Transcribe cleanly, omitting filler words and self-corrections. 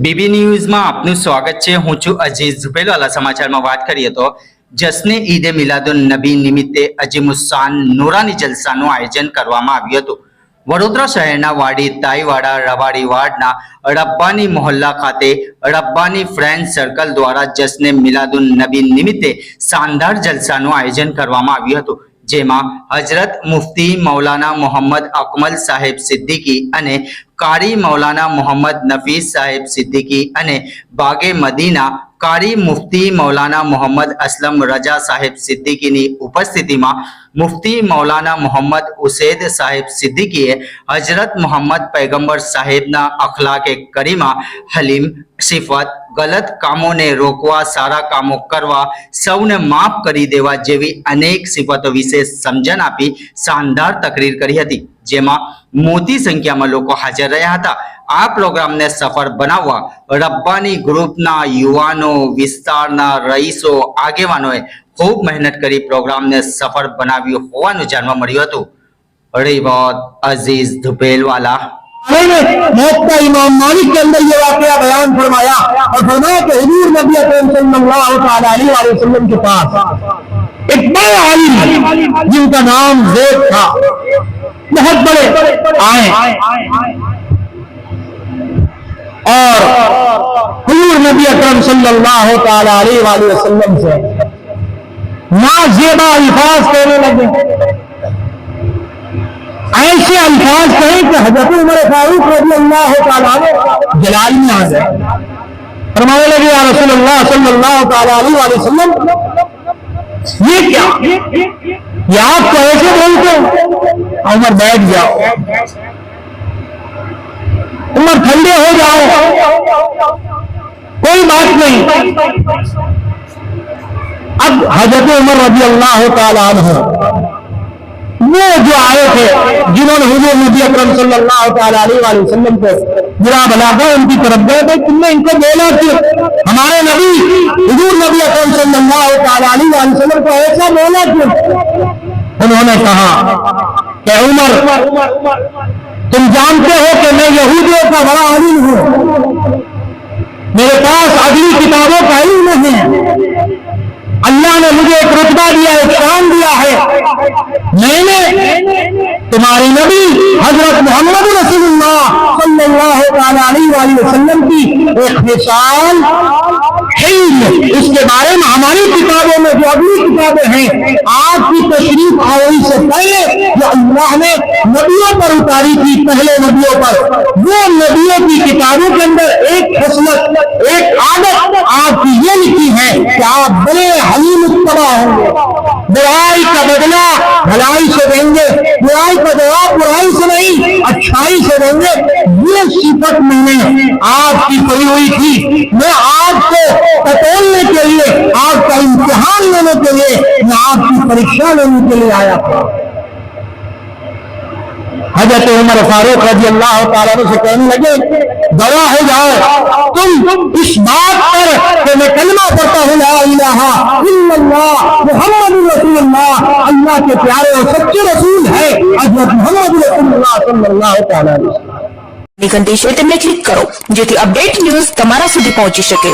BB ન્યૂઝમાં આપનું સ્વાગત છે। હું છું અજીઝ ઝુબેલવાલા। સમાચારમાં વાત કરીએ તો જશ્ને ઈદે મિલાદુન નબી નિમિત્તે અજીમુસ્સાન નૂરાની જલસાનું આયોજન કરવામાં આવ્યું હતું। વડોદરા શહેરના વાડી તાઈવાડા રવાડી વાડના રબ્બાની મોહલ્લા ખાતે રબ્બાની ફ્રેન્ડ સર્કલ દ્વારા જશ્ને મિલાદુન નબી નિમિત્તે શાનદાર જલસાનું આયોજન કરવામાં આવ્યું હતું, જેમાં હજરત મુફ્તી મૌલાના મોહમ્મદ અકમલ સાહેબ સિદ્દીકી અને कारी मौलाना मोहम्मद नफीस साहेब सिद्दीकी અને બાગે મદીના कारी मुफ्ती मौलाना मोहम्मद असलम रजा साहेब सिद्दीकीની ઉપસ્થિતિમાં मुफ्ती मौलाना मोहम्मद उसेद साहेब सिद्दीकीએ हजरत मोहम्मद पैगंबर साहेबના અખલાકે કરીમા હલીમ સિફત ગલત કામોને રોકવા, સારા કામો કરવા, સૌને માફ કરી દેવા જેવી અનેક સિફતો વિશે સમજણ આપી શાનદાર તકરીર કરી હતી, જેમાં મોટી સંખ્યામાં લોકો હાજર રહ્યા હતા। આ પ્રોગ્રામને સફળ બનાવવા રબ્બાની ગ્રુપના યુવાનો, વિસ્તારના રઈસો, આગેવાનોએ ખૂબ મહેનત કરી પ્રોગ્રામને સફળ બનાવ્યું હોવાનું જાણવા મળ્યું હતું। रिपोर्ट अजीज धुपेलवाला। मोहत्ता इमाम मालिक के अंदर ये वाकया बयान फरमाया और फरमाया कि हुजूर नबी अकरम सल्लल्लाहु अलैहि वसल्लम के पास एक बड़े आलिम जिनका नाम ज़ैद था, बहुत बड़े आए और हुजूर नबी अकरम सल्लल्लाहु अलैहि वसल्लम से नाज़ेबा अल्फाज कहने लगे। ऐसे अल्फाज कहें कि हज़रत उमर फारूक रज़ियल्लाहु तआला अन्हु जलाल में आ गए। फरमाने लगे, या रसूलल्लाह सल्लल्लाहु अलैहि वसल्लम, ये क्या, ये आप तो ऐसे बोलते हो? उमर बैठ जाओ, उमर ठंडे हो जाओ, कोई बात नहीं। अब हज़रत उमर रज़ियल्लाहु तआला अन्हु वो जो आए थे जिन्होंने हुजूर नबी अकरम सल्लल्लाहु अलैहि वसल्लम को बुरा भला कहा, उनकी तरफ गए, भाई तुमने इनको बोला क्यों? हमारे नबी हुजूर नबी अकरम सल्लल्लाहु अलैहि वसल्लम को ऐसा बोला क्यों? उन्होंने कहा कि उमर, तुम जानते हो कि मैं यहूदियों का बड़ा आलिम हूं, मेरे पास अगली किताबों का इल्म है, अल्लाह ने मुझे एक रुतबा दिया, एक शान दिया है। मैंने तुम्हारे नबी हजरत मोहम्मद रसूलुल्लाह सल्लल्लाहु अलैहि वसल्लम की एक मिसाल इसके बारे में हमारी किताबों में जो अगली किताबें हैं, आपकी तशरीफ आने से पहले जो अल्लाह ने नबियों पर उतारी थी, पहले नबियों पर, वो नबियों की किताबों के अंदर एक खसलत, एक आदत आपकी ये लिखी है कि आप बड़े हलीम उत्तबा होंगे, बुराई का बदला भलाई से देंगे, बुराई का जवाब बुराई से नहीं अच्छाई से देंगे। ये सिफत मैंने आपकी पड़ी हुई थी। मैं आपको टटोलने के लिए, आपका इम्तिहान लेने के लिए, मैं आपकी परीक्षा लेने के लिए आया था। हजरत उमर फारूक रज़ियल्लाहु तआला अन्हु से कहने लगे, गवाह हो जाओ तुम इस बात पर कि मैं कलमा पढ़ता हूँ, ला इलाहा इल्लल्लाह मुहम्मदुर रसूलुल्लाह, अल्लाह के प्यारे और सच्चे रसूल है हजरत मोहम्मद रसूलुल्लाह सल्लल्लाहु अलैहि वसल्लम। घंटी से क्लिक करो जेથી અપડેટ ન્યૂઝ તમારા સુધી પહોંચી શકે।